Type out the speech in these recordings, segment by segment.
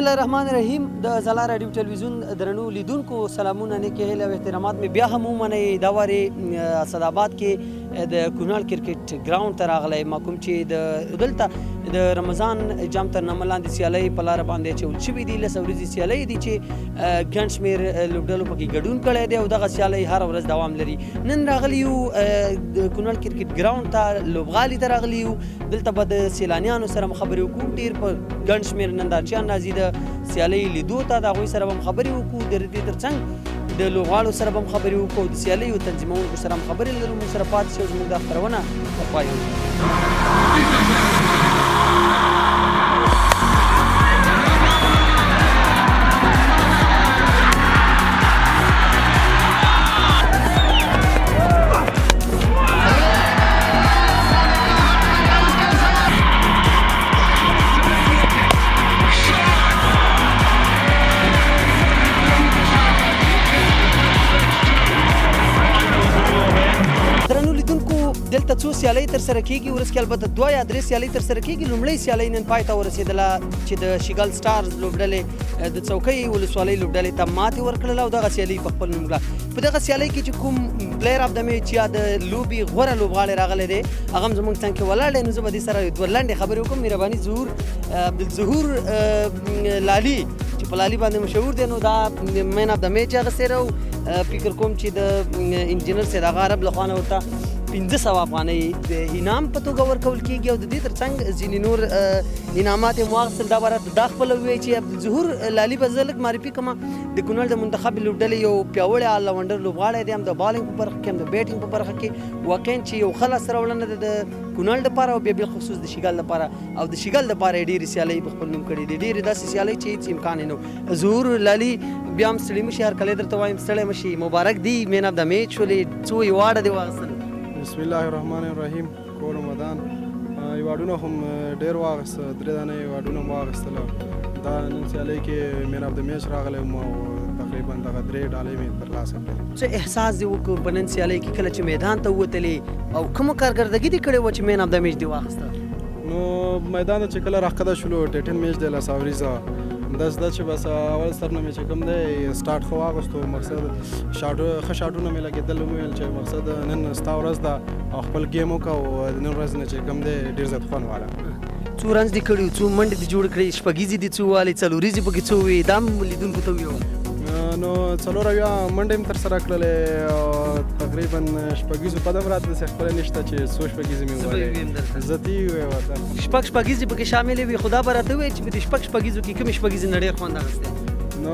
الله الرحمن الرحیم د ځلا راډیو ټلویزیون درنو لیدونکو سلامونه نیکې هیلې او احترامات مې بیا هم ومنئ دا وارې اسداباد کې د کونړ کرکټ ګراوند ته راغلی ما کوم چې دلته د رمضان جام تر نامه لاندې سیالۍ په لاره باندې اچول شوي دي 10 ورځې سیالۍ دي چې ګڼ شمېر لوبډلو پکې ګډون کړی دی او دغه سیالۍ هره ورځ دوام لري. نن راغلي یو د کونړ کرکټ ګراوند ته لوبغالي ته راغلي یو دلته به د سیلانیانو سره خبرې وکړو. ډېر په ګڼ شمېر نندارچیان راځي د سیالۍ لیدو ته د هغوی سره به هم خبرې وکړو. د دې تر څنګ د لوبغاړو سره به هم خبرې وکړو، د سیالیو تنظیمونکو سره هم خبرې لرو. موږ سره پاتې شئ، زموږ دا خپرونه تر پای دلته څو سیالۍ ترسره کېږي. ورځ کې البته 2 یا 3 سیالۍ ترسره کېږي. لومړۍ سیالۍ نن پای ته ورسېدله چې د شیګل سټارز لوبډلې د څوکۍ ولسوالۍ لوبډلې ته ماتې ورکړله او دغه سیالۍ په خپل نوم کړه. په دغه سیالۍ کې چې کوم پلیر اف د میچ یا د لوبې غوره لوبغاړی راغلی دی هغه هم زموږ څنګ کې ولاړ دی. نو زه به دې سره دوه لنډې خبرې وکړم. مهرباني عبدالظهور لالي چې په لالي باندې مشهور دی، نو دا مین اف د میچ هغسې رو فکر کوم چې د انجینر سید هغه عرب له خوا نه ورته 1500 افغانۍ د انعام په توګه ورکول کېږي او د دې تر څنګ ځینې نور انعامات یې واخیستل. دا به راته دا خپله ووایي چې عبدالظهور لالي به زه لږ معرفي کړم. د کونړ د منتخب لوبډلې یو پیاوړی آلراونډر لوبغاړی دی، هم د بالینګ په برخه کې هم د بیټینګ په برخه کې واقعا چې یو ښه لاسته راوړنه ده د کونړ لپاره او بیا بالخصوص د شیګل لپاره. او د شیګل لپاره یې ډېرې سیالۍ په خپل نوم کړي دي، ډېرې داسې سیالۍ چې هېڅ امکان یې نه. ظهور لالي بیا هم ستړي مه شي، هر کله درته وایم ستړی مه شي. مبارک دی، مین اف د میچ ولې څو ایوارډه دې واخیستل؟ بسم الله الرحمن الرحیم. کور رمضان ایوارډونه هم ډېر واخیسته، 3 دانې ایوارډونه هم واخیستله. دا نن سیالۍ کې مین اف د میچ راغلی وم او تقریبا دغه 3 ډالۍ مې ترلاسه کړې. څه احساس دې وکړ په نن سیالۍ کې کله چې میدان ته ووتلې او کومه کارکردګي دې کړې وه چې مین اف د میچ دې واخیسته؟ نو میدان ته چې کله راښکته شولو 18 میچ دی 10 اوریزه داسې ده چې بس اول سر نه مې چې کوم دی سټارټ ښه واغوستو. مقصد ښه شاټونه مې لګېدل. ومې ویل چې مقصد نن ستا ورځ ده او خپل گیم وکړه او د نن ورځ نه چې کوم دی ډېر زیات خوند واله. څو رنز دې کړي، څو منډې دې جوړ کړې، شپږیزې دې څو والې، څلوریزې پکې څو وې؟ دا هم لیدونکو ته ویوه. نو 4 اویا منډې هم ترسره کړلې او تقریبا شپږیزو په دم راته داسې خپله نشته چې څو شپږیزې مې وویلې. زه ته یې وویې شپږیزې پکې شاملې وي، خو دا به راته ووایې چې په دې شپږیزو کې کومې شپږیزې نه ډېر خوند اخیستی؟ نو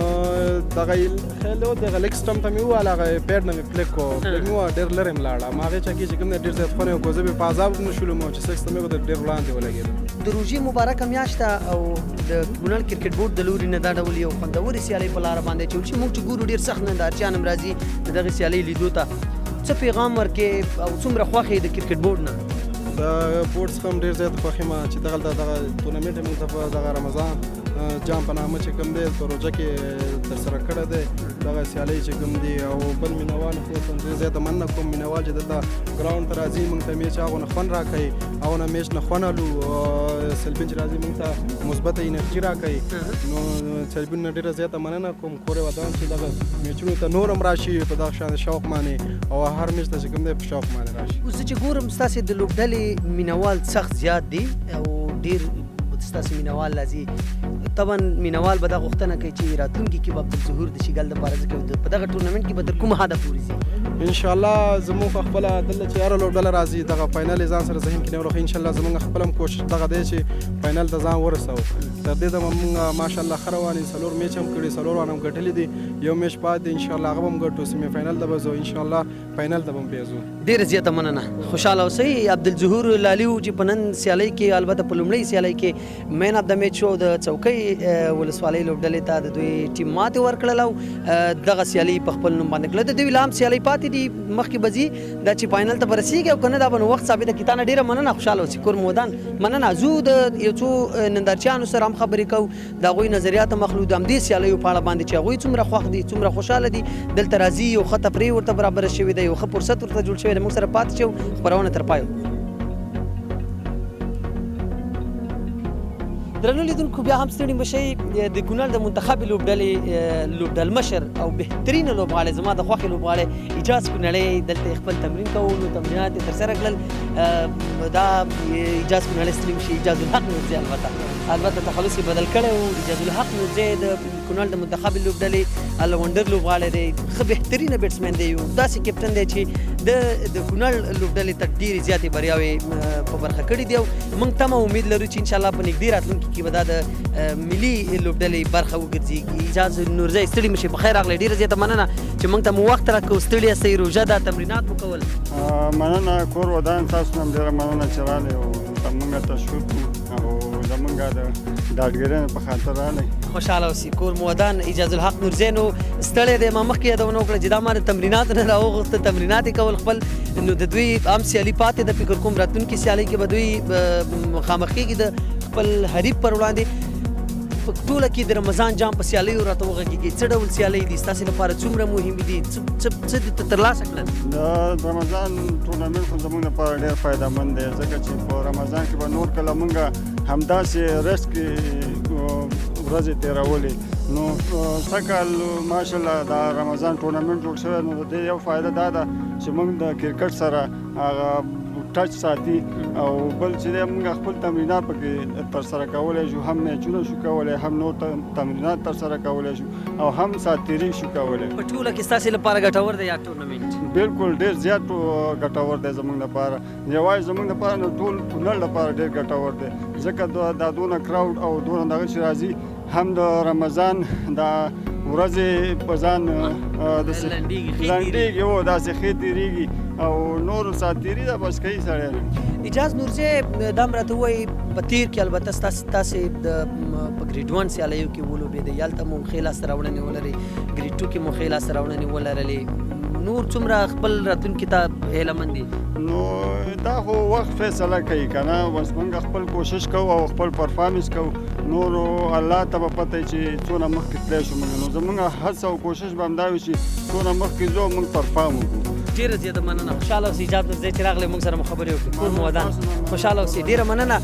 دغه خیال و دغه لیګ سټمپ ته مې وویل، هغه پیډ نه مې پلیک کړو. پلیک مې وویل ډېر لرې مې لاړه. ما هغې چا کې چې کوم دی ډېر زیات خوند یې وکړو. زه بې په عذاب نه شولم چې سکس ته مې به ډېر وړاندې ولګېدم. د روژې مبارکه میاشت ده او د کونړ کرکټ بورډ د لوري نه دا ډول یو خوندورې سیالۍ په لاره باندې اچول چې موږ چې ګورو ډېر سخت نندارچیان هم راځي د دغې سیالۍ لیدو ته. څه پیغام ورکې او څومره خوښ یې د کرکټ بورډ نه؟ د بورډ څخه هم ډېر زیات خوښ یم چې دغه تورنمنټ یې موږ ته په دغه رمضان جام په نامه چې کوم دی په روژه کې ترسره کړی دی دغه سیالۍ چې کوم دي. او بل مینوال خو ډېر زیاته مننه کوم مینوال چې دلته ګراوند ته راځي موږ ته میچ هغونه خوند راکوي، هغونه میچ نه خوند الو. سلبین چې راځي موږ ته مثبته انرژي راکوي. نو سلبین نه ډېره زیاته مننه کوم کور ودان چې دغه میچونو ته نور هم راشي په دغه شان شوق باندې او هر میچ ته چې کوم دی په شوق باندې راشي. اوس چې ګورم ستاسې د لوبډلې مینوال سخت زیات دي او ډېر ستاسې مینوال راځي. طبعا مینوال به دا غوښتنه کوي چې راتلونکي کې به عبدالظهور د شیګل دپاره ځکه په دغه ټورنمنټ کې به تر کومه حده پورې ځي؟ انشاءالله زموږ خپله دلته چې هره لوبډله راځي دغه فاینل یې ځان سره ذهن کې نه ورخوي. انشاءالله زموږ خپل هم کوشش دغه دی چې فاینل ته ځان ورسوو. تر دې دمه موږ ماشاءالله ښه روان یو. 4 میچ هم کړي، 4 وانه هم ګټلي دي. یو میچ پاتې دی، انشاءالله هغه به هم ګټو. سیمي فاینل ته به ځو، انشاءالله فاینل ته به هم بیا ځو. ډېره زیاته مننه، خوشحاله اوسئ. عبدالظهور لالي و چې په نن سیالۍ کې البته په لومړۍ سیالۍ کې مین اف د میچ شو د څوکۍ ولسوالۍ لوبډلې ته د دوی ټیم ماتې ورکړله او دغه سیالۍ په خپل نوم باندې کړله. د دوی لا هم سیالۍ پاتې دي، مخکې به ځي دا چې فاینل ته به رسېږي او که نه دا به نو وخت ثابته کړي. تا نه ډېره مننه، خوشحاله اوسئ. کور مودان مننه. زه د یو څو نندارچیانو سره هم خبرې کوو، د هغوی نظریات هم اخلو د همدې سیالیو په اړه باندې چې هغوی څومره خوښ دي، څومره خوشحاله دي. دلته راځي، یو ښه تفریح ورته برابره شوې ده، یو ښه فرصت ورته جوړ شوی ده. موږ سره پاتې شو، خپرونه تر پایه. درنو لیدونکو بیا هم ستړي مشئ د کونړ د منتخبې لوبډلې لوبډلمشر او بهترینه لوبغاړی زما د خوښې لوبغاړی اجاز کونړی دلته خپل تمرین کوو نو تمرینات یې ترسره کړل دا اجاز کونړی ستړي مشي اجاز الحق نورزی البته تخلص یې بدل کړی و اجاز الحق نورزی د کونړ د منتخبې لوبډلې الونډر لوبغاړی دی ښه بهترینه بیټسمین دی یو داسې کپټن دی چې د کونړ لوبډلې ته ډېرې زیاتې بریاوې په برخه کړي دي او موږ تمه امید لرو چې انشاءالله په نږدې راتلونکي کې به دا د ملي لوبډلې برخه وګرځي. اجاز نورزی ستړي مشئ په خیر راغلی ډېره زیاته مننه چې موږ ته مو وخت راکړو ستړي یاستئ روژه ده تمرینات مو کول مننه کور ودان تاسو نه هم ډېره مننه چې راغلئ او زموږ تشویق کړو او زموږ د ډاډګرۍ په خاطر راغلئ خوشحاله اوسئ کور مو ودان اجاز الحق نورزی نو ستړی دی ما مخکې یادونه وکړه چې دا ما د تمریناتو نه راوغوښته تمرینات یې کول خپل نو د دوی عام سیالي پاتې ده فکر کوم راتلونکي سیالۍ کې به دوی مخامخ کېږي د خپل حریف پر وړاندې په ټوله کې د رمضان جام په سیالیو راته وغږېږي څه ډول سیالۍ دي ستاسې لپاره څومره مهمې دي څه دې ترلاسه کړل د رمضان ټورنمنټ خو زموږ لپاره ډېر فایدهمند دی ځکه چې په رمضان کې به نور کله موږ همداسې ریسټ کې ورځې تېرولې نو سږکال ماشاءالله دا رمضان ټورنمنټ جوړ شوی نو د دې یو فایده دا ده چې موږ د کرکټ سره هغه ټچ ساتي او بل چې دی موږ خپل تمرینات پکې ترسره کولی شو هم میچونه شو کولی هم نور تمرینات ترسره کولی شو او هم ساتیري شو کولی په ټوله کې ستاسې لپاره ګټور دی یا ټورنمنټ بالکل ډېر زیات ګټور دی زموږ لپاره یوازې زموږ لپاره نه ټول کونړ لپاره ډېر ګټور دی ځکه دا دونه کراوډ او دونه دغه چې راځي هم د رمضان دا ورځې په ځان لنډېږي او داسې ښې تېرېږي او نور ساتیري ده بس کوي سړی اجاز نورزی دا هم راته ووایي په تېر کې البته ستاسې په ګریډ 1 سیالیو کې ولوبېدئ هلته مو ښې لاسته راوړنې ولرئ ګریډ 2 کې مو ښې لاسته راوړنې ولرلې نور څومره خپل راتلونکي ته هیله مند دي نو دا خو وخت فیصله کوي که نه بس موږ خپل کوشش کوو او خپل پرفارمنس کوو نور الله ته به پته چې څونه مخکې تللی شو موږ نو زموږ هڅه او کوشش به همدا وي چې څونه مخکې ځو موږ پرفارم وکړو ډېره زیاته مننه خوشحاله اوسئ اجاز نورزی چې راغلی موږ سره مو خبرې وکړې کور مو ودان خوشحاله اوسئ ډېره مننه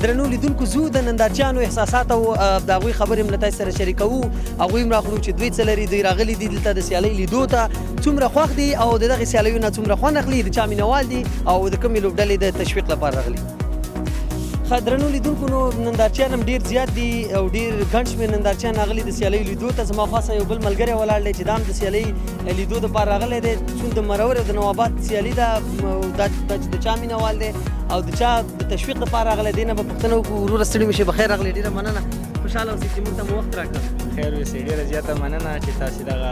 درنو لیدونکو زه د نندارچیانو احساسات او د هغوی خبرې هم له تاسو سره شریکوو هغوی هم راخلو چې دوی څه لري دوی راغلي دي دلته د سیالۍ لیدو ته څومره خوښ دي او د دغې سیالیو نه څومره خوند اخلي د چا مینوال دي او د کومې لوبډلې د تشویق لپاره راغلي درنو لیدونکو نو نندارچیان هم ډېر زیات دي او ډېر ګڼ شمېر نندارچیان راغلي د سیالیو لیدو ته زما خاصه یو بل ملګری ولاړ دی چې دا هم د سیالۍ لیدو دپاره راغلی دی څون د مرور او د نواباد سیالي ده دا چې د چا مینوال دی او د چا د تشویق دپاره راغلی دی نه به پوښتنه وکړو وروره ستړي مشئ بخیر راغلی ډېره مننه خوشحاله اوسئ چې موږ ته مو وخت راکړه خیر اوسئ ډېره زیاته مننه چې تاسې دغه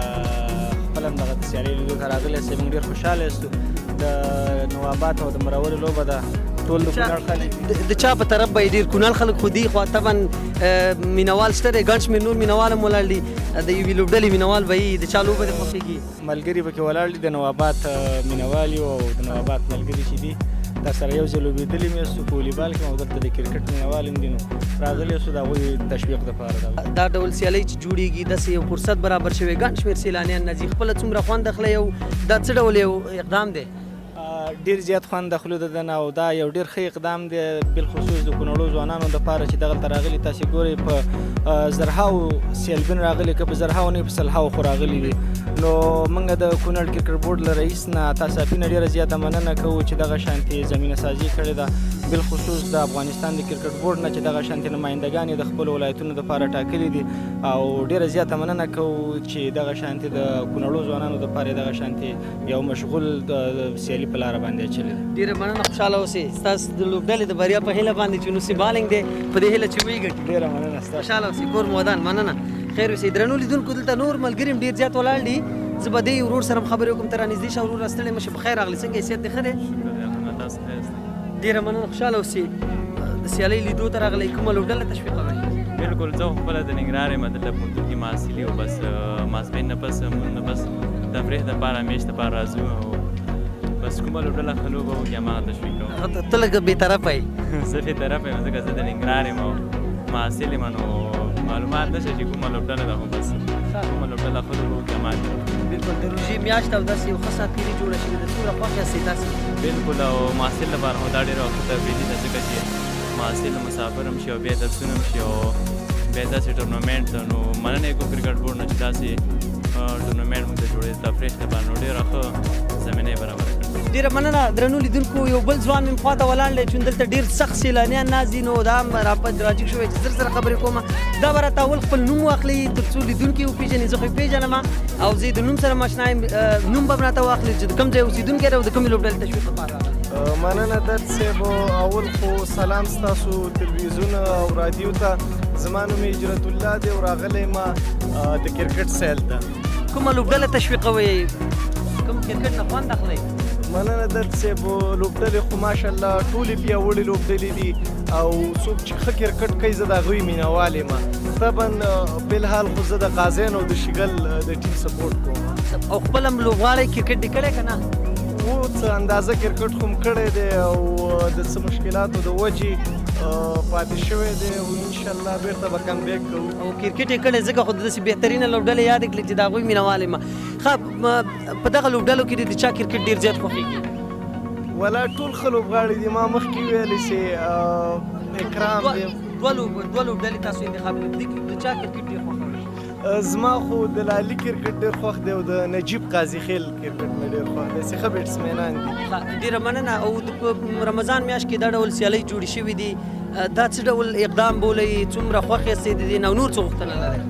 خپل هم دغه د سیالۍ لیدو ته راغلي یاستئ موږ ډېر خوشحاله یاستو د نواباد او د مرورې لوبه ده ټول د کونړ خلک د چا په طرف به یې ډېر کونړ خلک خو دي خو طبعا مینوال شته دی ګڼ شمېر نور مینوال هم ولاړ دي د یوې لوبډلې مینوال به یي د چا لوبه دې خوښېږي ملګري پکې ولاړ دي د نواباد مینوال یو او د نواباد ملګري چې دي در سره یو ځای لوبېدلي مې یاستو په والیبال کې او دلته د کرکټ مینوال هم دي نو راغلي یاستو د هغوی تشویق دپاره دا ډول سیالۍ چې جوړېږي داسې یو فرصت برابر شوی ګڼ شمېر سیلانیان راځي خپله څومره خوند اخلئ او دا څه ډول یو اقدام دی ډېر زیات خوند اخلو د ده نه او دا یو ډېر ښه اقدام دی بالخصوص د کونړو ځوانانو دپاره چې دغلته راغلي تاسې ګورئ په زرهاو سیالبین راغلي که په زرهاو نه په سلهاو خو راغلي دي نو موږ د کونړ کرکټ بورډ له رئیس نه تاسافي نه ډېره زیاته مننه کوو چې دغه شانتې زمینه سازي کړې ده بالخصوص د افغانستان د کرکټ بورډ نه چې دغه شانتې نمایندګان یې د خپلو ولایتونو دپاره ټاکلي دي او ډېره زیاته مننه کوو چې دغه شانتې د کونړو ځوانانو دپاره دغه شانتې یو مشغول د سیالي په لاره باندې اچلې ده ډېره مننه خوشحاله اوسئ ستاسو د لوبډلې د بریا په هیله باندې چې نو بالنګ دی په دې هیله چې ویې ګټي ډېره مننه ستاسو خوشحاله اوسئ کور مو ودان مننه خیر اوسئ درنو لیدونکو دلته نور ملګري هم ډېر زیات ولاړ دي زه به دې ورور سره هم خبرې وکړم ته رانږدې شه وروره ستړی مه شه په خیر راغلې څنګه حیثیت دې ښه دی ډېره مننه خوشحاله اوسئ د سیالۍ لیدو ته راغلی کومه لوبډله تشویقوئ بالکل زه خپله د ننګرهار یم دلته پوهنتون کې محصل یو بس ماسپښین نه پس موږ بس تفریح دپاره میچ دپاره راځو او بس کومه لوبډله ښه لوبه وکړي هماغه تشویق کوو ته لږ بېطرفه یې زه بېطرفه یم ځکه زه د ننګرهار یم او محصل یم نو معلومات نشته چې کومه لوبډله ده خو بس کومه لوبډله ښه لوبه وکړي هماغه بالکل د روژې میاشت او داسې یو ښه ساتیري جوړه شوې ده څومره خوښ یاستئ تاسې بالکل او محصل لپاره خو دا ډېره ښه تفریح ده ځکه چې محصل مسافر هم شي او بیا درسونه هم شي او بیا داسې ټورنمنټ ته نو مننه کوم کرکټ بورډ نه چې داسې ټورنمنټ موږ ته جوړې تفریح لپاره نو ډېره ښه زمینه برابره کړې. ډیره مننه درنو لیدونکو. یو بل ځوان مې خواته ولاړ دی چې دلته ډېر سخت سیلانیان ناست دي، نو دا هم راجګ شوی چې زر سره خبرې کوم. دا به راته اول خپل نوم واخلي تر څو لیدونکي وپېژني. زه خو یې پېژنم او زه د نوم سره مشنا یم. نوم به هم راته واخلي چې د کوم ځای اوسېدونکی دی او د کومې لوبډلې تشویق لپاره راغلی. مننه درد صاحب. اول خو سلام ستاسو تلویزیون او رادیو ته. زما نوم هجرت الله دی او راغلی ما د کرکټ سیل ته. کومه لوبډله تشویقوئ؟ کوم کرکټ نه خوند اخلئ؟ مننه درد صاحب. لوبډلې خو ماشاءالله ټولې پیاوړې لوبډلې دي او څوک چې ښه کرکټ کوي زه د هغوی مینهوال یم. طبعا بلحال خو زه د غازیانو او د شګل د ټیم سپورټ کوم. او خپل هم لوبغاړی کرکټ دې کړی که نه؟ و څه اندازه کرکټ خو م کړی دی او د څه مشکلاتو د وجې پاتې شوی دی او انشاءالله بېرته به کم بیک کوو. او کرکټ یې کړی ځکه خو داسې بهترینه لوبډلې یادې کړې چې د هغوی مینهوال یم. ښه، په دغه لوبډلو کې د چا کرکټ ډېر زیات خوښېږي؟ ولا ټول ښه لوبغاړي دي. ما مخکې ویلې چې اکرام دی. دوه لوبډلې تاسو انتخاب کړئ، د چا کرکټ ډېر خوښوئ؟ زما خو د لالي کرکټ ډېر خوښ دی او د نجیب قاضي خیل کرکټ مې ډېر خوښ دی. څه ښه بیټسمینان دي. ډېره مننه. او د رمضان میاشت کې دا ډول سیالۍ جوړې شوي دي، دا څه ډول اقدام بولئ؟ څومره خوښ یاستئ د دې نه او نور څه غوښتنه لرئ؟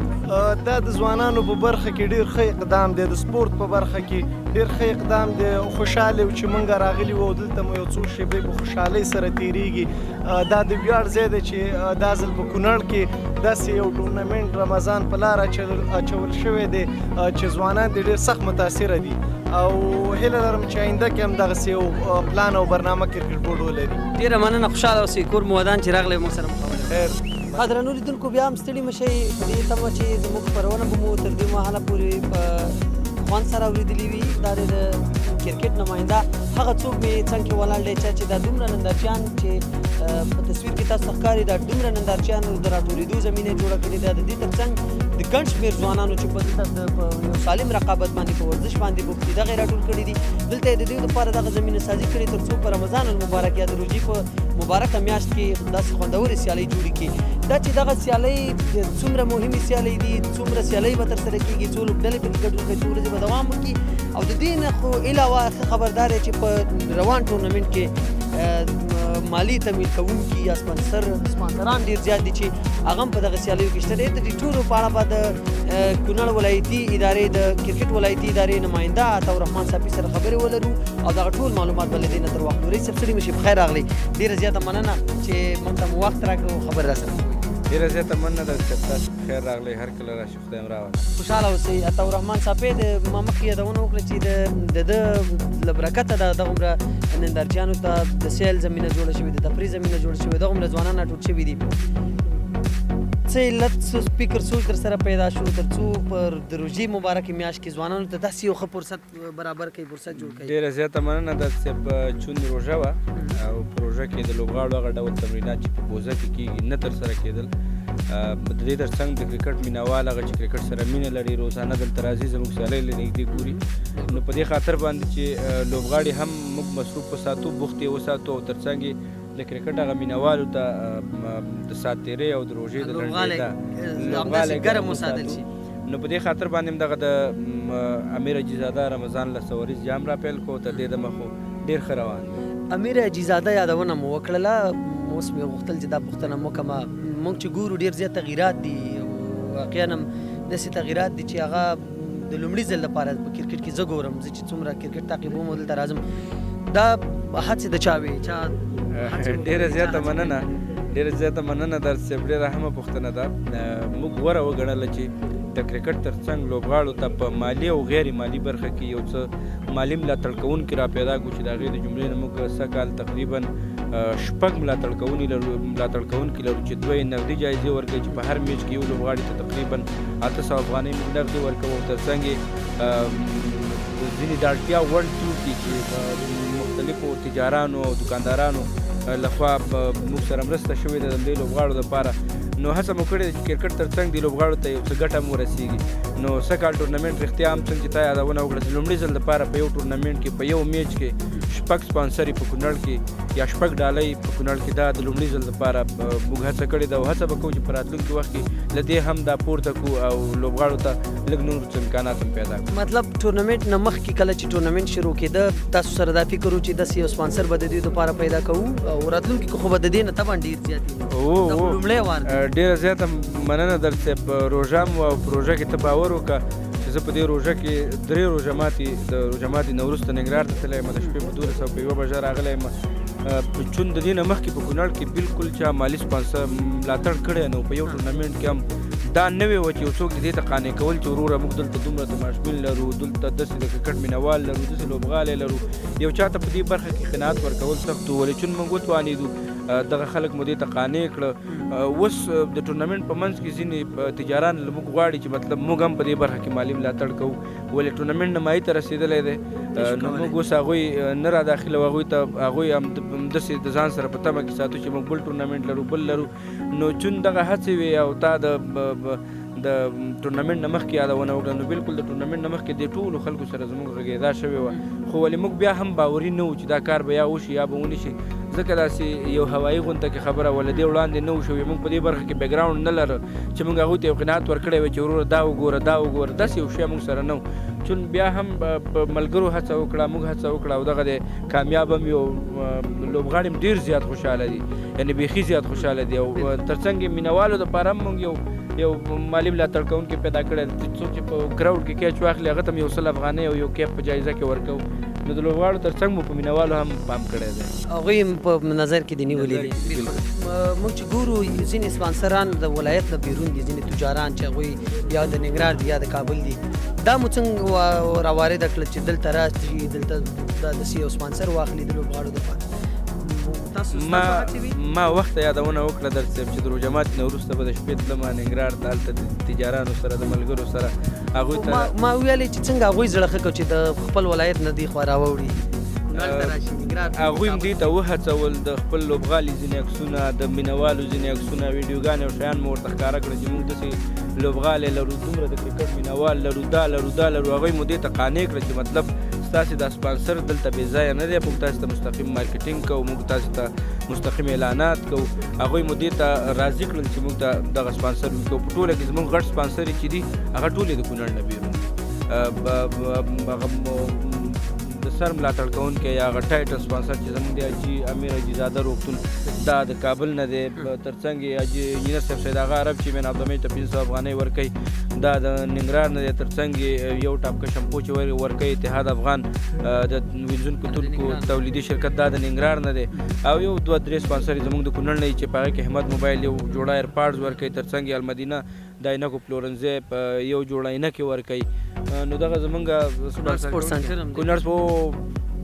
دا د ځوانانو په برخه کې ډېر ښه اقدام دی. د سپورت په برخه کې ډېر ښه اقدام دی. خوشحاله یو چې موږ راغلي وو او دلته مو یو څو شېبې په خوشحالۍ سره تېرېږي. دا د ویاړ ځای دی چې دا ځل په کونړ کې داسې یو ټورنمنټ رمضان په لار اچول شوی دی چې ځوانان دې ډېر سخت متاثره دي او هیله لرم چې آینده کې هم دغسې یو پلان او برنامه کرکټ بورډ ولري. ډېره مننه. خوشحاله اوسئ. کور مو ودان چې راغلی موږ سره مخاوله. خیر. درنو لیدونکو، بیا هم ستړي مه شئ په دې تمه چې زموږ خپرونه به مو تر دې مهاله پورې په خوند سره اورېدلي وي. دا د کرکټ نماینده هغه څوک مې څنګ کې ولاړ دی چې دا دومره نندارچیان چې په تصویر کې تاسو ته ښکاري، دا دومره نندارچیان د راټولېدو زمینه جوړه کړې ده. د دې تر څنګ د ګڼ شمېر ځوانانو چې په دلته یو سالم رقابت باندې په ورزش باندې بوخت دي، دغه یې راټول کړي دي. دلته یې د دې لپاره دغه زمینه سازي کړې تر څو په رمضان المبارک یا د روژې په مبارکه میاشت کې داسې خوندورې سیالۍ جوړې کړي. دا چې دغه سیالۍ څومره مهمې سیالۍ دي، څومره سیالۍ به ترسره کېږي، څو لوبډلې پکې ګډون کوي، څو ورځې به دوام وکړي. او د دې نه خو علاوه ښه خبردار دی چې په روان ټورنمنټ کې مالي تمویل کوونکي یا سپانسران ډېر زیات دي چې هغه هم په دغه سیالیو کې شته دي. د دې ټولو په اړه به د کونړ ولایتي ادارې د کرکټ ولایتي ادارې نماینده عطاء الرحمن صاحب سره خبرې ولرو او دغه ټول معلومات به له دې نه تر وخت رئیس صاحب ستړي مه شئ، بخیر راغلی. ډېره زیاته مننه چې موږ ته مو وخت راکړو او خبرې راسره وکړئ. ډېره زیاته مننه ده چې تاسو خیر راغلی. هر کله راشي خدای هم راوړي. خوشحاله اوسئ. عطاء الرحمن صاحب ما مخکې یادونه وکړه چې د ده له برکته دغومره نندارچیانو ته د سیل زمینه جوړه شوې، د تفریح زمینه جوړه شوې، دغومره ځوانان راټول شوي دي. څه علت څه فکر سوچ در سره پیدا شو تر څو پر د روژې مبارکې میاشت کې ځوانانو ته داسې یو ښه فرصت برابر کړي، فرصت جوړ کړي؟ ډېره زیاته مننه ده چې چون روژه وه او په روژه کې د لوبغاړو هغه ډول تمرینات چې په بوزه کې کېږي نه ترسره کېدل. د دې تر څنګ د کرکټ مینهوال هغه چې کرکټ سره مینه لري روزانه دلته راځي، زموږ سیالۍ له نږدې ګوري. نو په دې خاطر باندې چې لوبغاړي هم موږ مصروف وساتو، بوخت یې وساتو او تر څنګ یې د کرکټ هغه مینهوالو ته د سات تېرۍ او د روژې د لوبغالی ګرم وساتل شي. نو په دې خاطر باندې هم دغه د امیر حاجیزاده رمضان لسوریز جام را پیل کړو. تر دې دمه خو ډېر ښه روان دی. امیر حاجیزاده یادونه مو وکړله، اوس مې غوښتل چې دا پوښتنه مو وکړم. موږ چې ګورو ډېر زیات تغییرات دي او واقعا هم داسې تغییرات دي چې هغه د لومړي ځل لپاره په کرکټ کې زه ګورم، زه چې څومره کرکټ تعقیبوم او دلته راځم. دا هڅې د چا وې؟ ډېره زیاته مننه، ډېره زیاته مننه در صاحب. ډېره اهمه پوښتنه ده. موږ غوره وګڼله چې د کرکټ تر څنګ لوبغاړو ته په مالي او غیر مالي برخه کې یو څه مالي ملاتړ کوونکي را پیدا کړو چې د هغې د جملې نه موږ سږ کال تقریبا 6 ملاتړ کوونکي لرو چې 2 نغدي جایزې ورکوي چې په هر میچ کې یو لوبغاړي ته تقریبا 800 افغانۍ موږ نغدي ورکوو. تر څنګ یې ځینې د اړتیا وړ توکي چې مختلفو تجارانو او دکاندارانو لخوا موږ سره مرسته شوې ده د دې لوبغاړو دپاره نو هڅه مو کړې ده چې کرکټ تر څنګ دې لوبغاړو ته یو څه ګټه مو ورسېږي نو سږکال ټورنمنټ رښتیا هم څنګه چې تا یادونه وکړه چې لومړي ځل دپاره په یو ټورنمنټ کې په یو میچ کې شپږ سپانسري په کونړ کې یا شپږ ډالۍ په کونړ کې دا د لومړي ځل دپاره موږ هڅه کړې ده او هڅه به کوو چې په راتلونکي وخت کې له دې هم دا پورته کړو او لوبغاړو ته لږ نور امکانات هم پیدا کړو مطلب ټورنمنټ نه مخکې کله چې ټورنمنټ شروع کېده تاسو سره دا فکر و چې داسې یو سپانسر به د دې دپاره پیدا کوو او راتلونکي کې خو به د دې نه طبعا ډېر زیات وي دا خو لومړی وار دی ډېره زیاته مننه درته په روژه م او پروژه کې ته باور وکړه چې زه په دې روژه کې 3 روژه ماتې د روژه ماتې نه وروسته ننګرهار ته تللی یم د شپې په 12:01 بجه راغلی یم چون د دې نه مخکې په کونړ کې بالکل چا مالي سپانسر ملاتړ کړی نه په یو ټورنمنټ کې هم دا نه وی و چې یو څوک دې ته قانع کول چې وروره موږ دلته دومره تماشبین لرو دلته داسې د کرکټ مینوال لرو داسې لوبغالی لرو یو چا ته په دې برخه کې قناعت ورکول سخت و ولې چون موږ وتوانېدو دغه خلک مو دې ته قانع کړه اوس د ټورنمنټ په منځ کې ځینې تجاران له موږ غواړي چې مطلب موږ هم په دې برخه کې مالي ملاتړ کوو ولې ټورنمنټ نمایي ته رسېدلی دی نو موږ اوس هغوی نه را داخلو هغوی ته هغوی همداسې د ځان سره په تمه کې ساتو چې موږ بل ټورنمنټ لرو بل لرو نو چون دغه هڅې وي او تا د ټورنمنټ نه مخکې یادونه وکړه نو بالکل د ټورنمنټ نه مخکې دې ټولو خلکو سره زموږ غږېدا شوې وه خو ولې موږ بیا هم باوري نه وو چې دا کار به یا وشي یا به ونه شي ځکه داسې یو هوایي غونته کې خبره وله دې وړاندې نه وو شوې موږ په دې برخه کې بیکګراونډ نه لره چې موږ هغوی ته یو قناعت ورکړی وی چې وروره دا وګوره دا وګوره داسې یو شی موږ سره نه و چون بیا هم په ملګرو هڅه وکړه موږ هڅه وکړه او دغه د کامیاب هم یو لوبغاړي هم ډېر زیات خوشحاله دي یعنې بیخي زیات خوشحاله دي او تر څنګ یې مینوالو دپاره هم موږ یو مالي ملاتړ کوونکی پیدا کړی څوک چې په کراوډ کې کیچ واخلي هغه ته هم 100 افغانۍ او یو کیپ په جایزه کې ورکوو نو د لوبغاړو تر څنګ مو په مینوالو هم پام کړی دی هغوی هم په نظر کې دي نیولي دي موږ چې ګورو ځینې سپانسران د ولایت نه بیرون دي ځینې تجاران چې هغوی یا د ننګرهار دي یا د کابل دي دا مو څنګه راوارده کړل چې دلته راشي دلته داسې یو سپانسر واخلي د لوبغاړو دپاره ما وخت یادونه وکړه درته چې د روژه ماتې نه وروسته به د شپې تلمه ننګرهار ته هلته د تجارانو سره د ملګرو سره هغوی ته ما ویلې چې څنګه هغوی زړه ښه کړو چې د خپل ولایت نه دې خوا راوړي هغوی هم دې ته وهڅول د خپل لوبغالي ځینې عکسونه د مینوالو ځینې عکسونه ویډیوګانې او شیان مو ورته ښکاره کړه چې موږ داسې لوبغالی لرو دومره د کرکټ مینوال لرو دا لرو هغوی مو دې ته قانع کړه چې مطلب ستاسې دا سپانسر دلته بې ځایه نه دی موږ تاسې ته مستقیم مارکیټینګ کوو موږ تاسې ته مستقیم اعلانات کوو هغوی مو دې ته راضي کړل چې موږ ته دغه سپانسر وکړو په ټوله کې زموږ غټ سپانسرې چې دي هغه ټولې د کونړ نه بیرون د سر ملاتړ کوونکی یا هغه ټایټل سپانسر چې زموږ د حاجي امیر حاجي زاده روغتون دا د کابل نه دی تر څنګ یې حاجي انجینر صاحب سید آغا عرب چې مین عبدالمیج ته 500 افغانۍ ورکوي دا د ننګرهار نه دی تر څنګ یې یو ټاپکه شمپو چې ورکوي اتحاد افغان د وینځونکو تلکو تولیدي شرکت دا د ننګرهار نه دی او یو 2-3 سپانسر زموږ د کونړ نه چې په هغې کې احمد موبایل یو جوړه ایرپاډز ورکوي تر څنګ یې المدینه د عینکو پلورنځی په یو جوړه عینکې ورکوي نو دغه زمونږ کونړ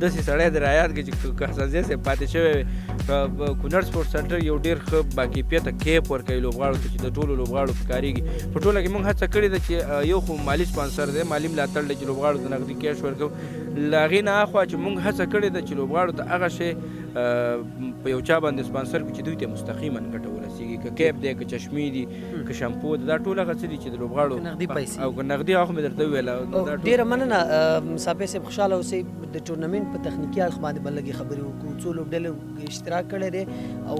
داسې سړی د رایاد کې چې حسنزی صاحب پاتې شوی وي کونړ سپورټ سنټر یو ډېر ښه باکیفیته کیپ ورکوي لوبغاړو ته چې د ټولو لوبغاړو په کارېږي په ټوله کې موږ هڅه کړې ده چې یو خو مالي سپانسر دی مالي ملاتړ دی چې لوبغاړو ته نغدي کیش ورکوو له هغې نه اخوا چې موږ هڅه کړې ده چې لوبغاړو ته هغه شی په یو چا باندې سپانسر کړو چې دوی ته مستقیما ګټه ورسېږي که کیپ دی که چشمې دي که شمپو دی دا ټول هغه څه دي چې د لوبغاړو نغدي پیسې او که نغدي هغه خو مې درته وویله ډېره مننه صابر صاحب خوشحاله اوسئ د ټورنمنټ په تخنیکي اړخ باندې به لږې خبرې وکړو څو لوبډلو اشتراک کړی دی او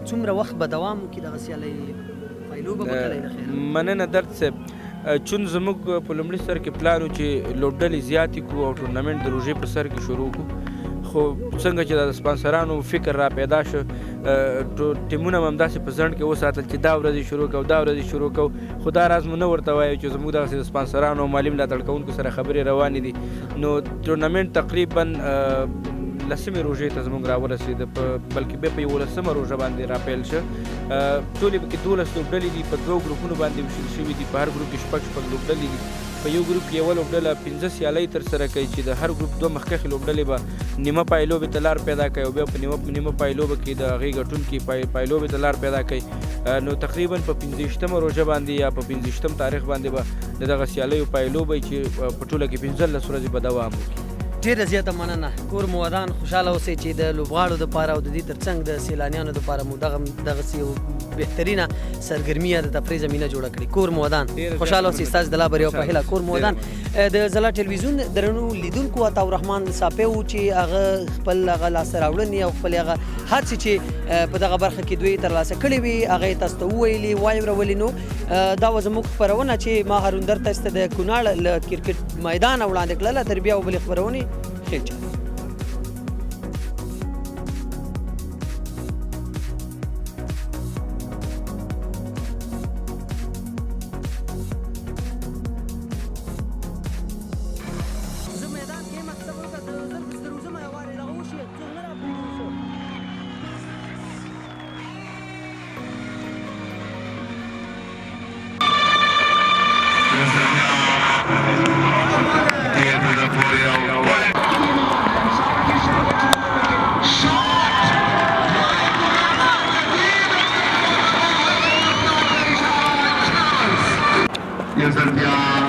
څومره وخت به دوام وکړي دغه سیالۍ پایلو به وکړی د خیر مننه درد صاحب چون زموږ په لومړي سر کې پلان و چې لوبډلې زیاتې کړو او ټورنمنټ د روژې په سر کې شروع کړو خو څنګه چې د سپانسرانو فکر را پیدا شو ټیمونه هم همداسې په ځنډ کې وساتل چې دا ورځې شروع کوو خو دا راز مو نه ورته وایو چې زموږ دغسې د سپانسرانو او مالي ملاتړ کوونکو سره خبرې روانې دي نو ټورنمنټ تقریبا 10مې روژې ته زموږ راورسېده بلکې بیا په 11مه روژه باندې راپیل شه ټولې پکې 12 لوبډلې دي په 2 ګروپونو باندې ویشل شوي دي په هر ګروپ کې شپږ لوبډلې دي په یو ګروپ کې یوه لوبډله 15 سیالۍ ترسره کوي چې د هر ګروپ 2 مخکښې لوبډلې به نیمه پایلوبې ته لار پیدا کوي او بیا په نیمه پایلوبه کې د هغې ګټونکي پایلوبې ته لار پیدا کوي نو تقریبا په 15مه روژه باندې یا په 15م تاریخ باندې به د دغه سیالیو پایلوبې چې په ټوله کې 15 ورځې به دوام وکړي ډیره زیاته مننه. کور مو ودان، خوشحاله اوسئ چې د لوبغاړو دپاره او د دې ترڅنګ د سیلانیانو دپاره مو دغسې یو بهترینه سرګرمي یا د تفریح زمینه جوړه کړې. کور مو ودان، خوشحاله اوسئ. ستاسو د لا بریا په هیله کور مو ودان. د ځلا ټلویزیون درنو لیدونکو عطاء الرحمن صافی و چې هغه خپل هغه لاسته راوړنې او خپل هغه هڅې چې په دغه برخه کې دوی ترلاسه کړې وي هغه یې تاسو ته وویلې واورولې. نو دا وه زموږ خپرونه چې ما هارون در تاسو ته د کونړ له کرکټ میدانه وړاندې کړله. تر بیا و بلې خپرونې خیر چا. Yes, sir.